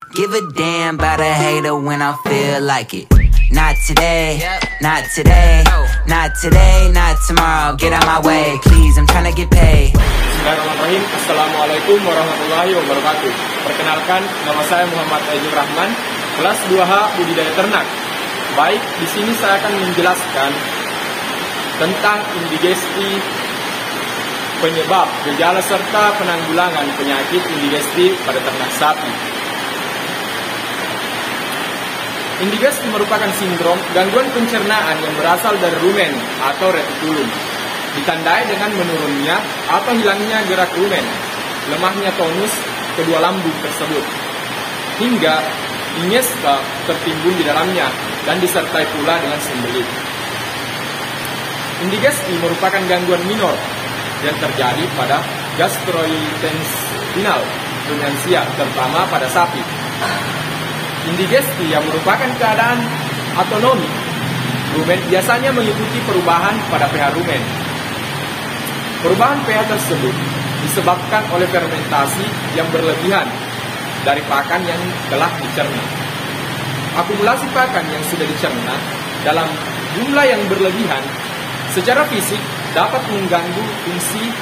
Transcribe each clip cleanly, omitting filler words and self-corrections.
Give a damn about a hater when I feel like it. Not today, not today, not today, not tomorrow. Get out my way, please, I'm trying to get paid. Bismillahirrahmanirrahim. Assalamualaikum warahmatullahi wabarakatuh. Perkenalkan, nama saya Muhammad Aidil Rahman, kelas 2H Budidaya Ternak. Baik, di sini saya akan menjelaskan tentang indigesti, penyebab, gejala serta penanggulangan penyakit indigesti pada ternak sapi. Indigesti merupakan sindrom gangguan pencernaan yang berasal dari rumen atau retikulum, ditandai dengan menurunnya atau hilangnya gerak rumen, lemahnya tonus kedua lambung tersebut, hingga iniesta tertimbun di dalamnya dan disertai pula dengan sembelit. Indigesti merupakan gangguan minor yang terjadi pada gastrointestinal rumensia, terutama pada sapi. Indigesti yang merupakan keadaan autonomi rumen biasanya mengikuti perubahan pada pH rumen. Perubahan pH tersebut disebabkan oleh fermentasi yang berlebihan dari pakan yang telah dicerna. Akumulasi pakan yang sudah dicerna dalam jumlah yang berlebihan secara fisik dapat mengganggu fungsi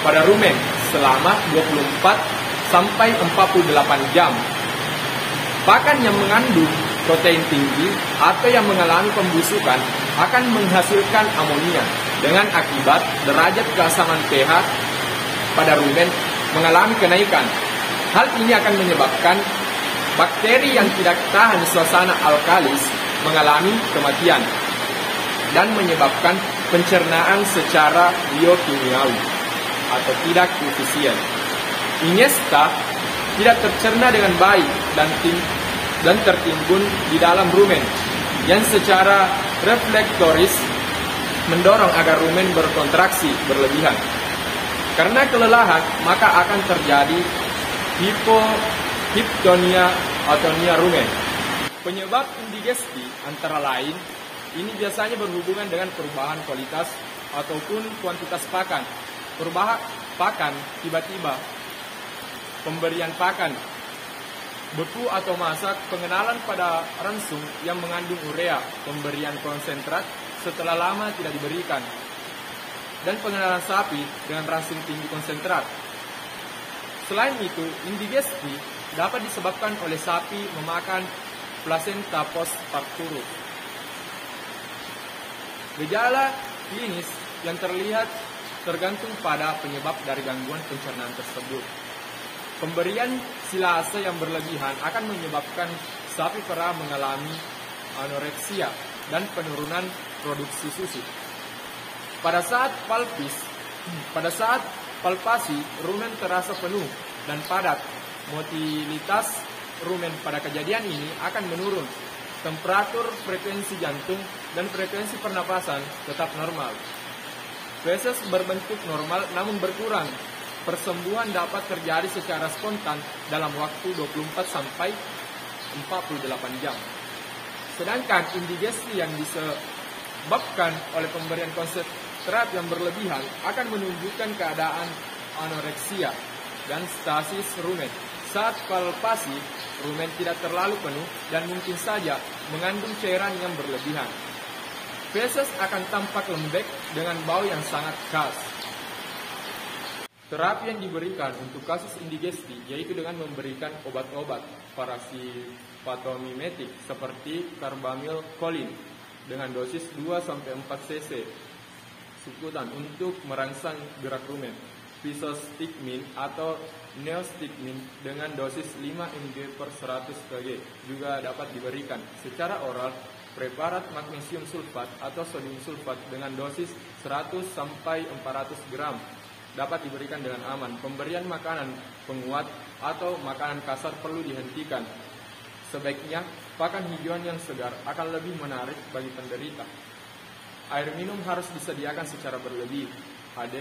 pada rumen selama 24 sampai 48 jam. Pakan yang mengandung protein tinggi atau yang mengalami pembusukan akan menghasilkan amonia dengan akibat derajat keasaman pH pada rumen mengalami kenaikan. Hal ini akan menyebabkan bakteri yang tidak tahan suasana alkalis mengalami kematian dan menyebabkan pencernaan secara biokimiawi atau tidak efisien. Iniesta tidak tercerna dengan baik dan tertimbun di dalam rumen yang secara reflektoris mendorong agar rumen berkontraksi berlebihan. Karena kelelahan, maka akan terjadi hipohiptonia atonia rumen. Penyebab indigesti antara lain ini biasanya berhubungan dengan perubahan kualitas ataupun kuantitas pakan, perubahan pakan tiba-tiba, pemberian pakan, beku atau masak, pengenalan pada ransum yang mengandung urea, pemberian konsentrat setelah lama tidak diberikan, dan pengenalan sapi dengan ransum tinggi konsentrat. Selain itu, indigesti dapat disebabkan oleh sapi memakan plasenta postparturus. Gejala klinis yang terlihat tergantung pada penyebab dari gangguan pencernaan tersebut. Pemberian silase yang berlebihan akan menyebabkan sapi perah mengalami anoreksia dan penurunan produksi susu. Pada saat palpasi, rumen terasa penuh dan padat. Motilitas rumen pada kejadian ini akan menurun. Temperatur, frekuensi jantung, dan frekuensi pernapasan tetap normal. Feses berbentuk normal namun berkurang. Persembuhan dapat terjadi secara spontan dalam waktu 24 sampai 48 jam. Sedangkan indigesti yang disebabkan oleh pemberian konsentrat yang berlebihan akan menunjukkan keadaan anoreksia dan stasis rumen. Saat palpasi, rumen tidak terlalu penuh dan mungkin saja mengandung cairan yang berlebihan. Feses akan tampak lembek dengan bau yang sangat khas. Terapi yang diberikan untuk kasus indigesti yaitu dengan memberikan obat-obat parasitopatomimetik seperti carbamylcholine dengan dosis 2-4 cc subkutan untuk merangsang gerak rumen. Physostigmin atau neostigmin dengan dosis 5 mg per 100 kg juga dapat diberikan secara oral. Preparat magnesium sulfat atau sodium sulfat dengan dosis 100-400 gram dapat diberikan dengan aman. Pemberian makanan penguat atau makanan kasar perlu dihentikan. Sebaiknya pakan hijauan yang segar akan lebih menarik bagi penderita. Air minum harus disediakan secara berlebih, ad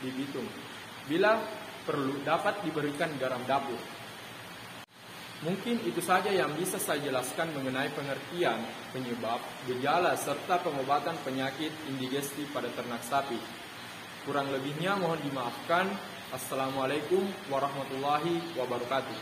libitum. Bila perlu dapat diberikan garam dapur. Mungkin itu saja yang bisa saya jelaskan mengenai pengertian, penyebab, gejala, serta pengobatan penyakit indigesti pada ternak sapi. Kurang lebihnya mohon dimaafkan. Assalamualaikum warahmatullahi wabarakatuh.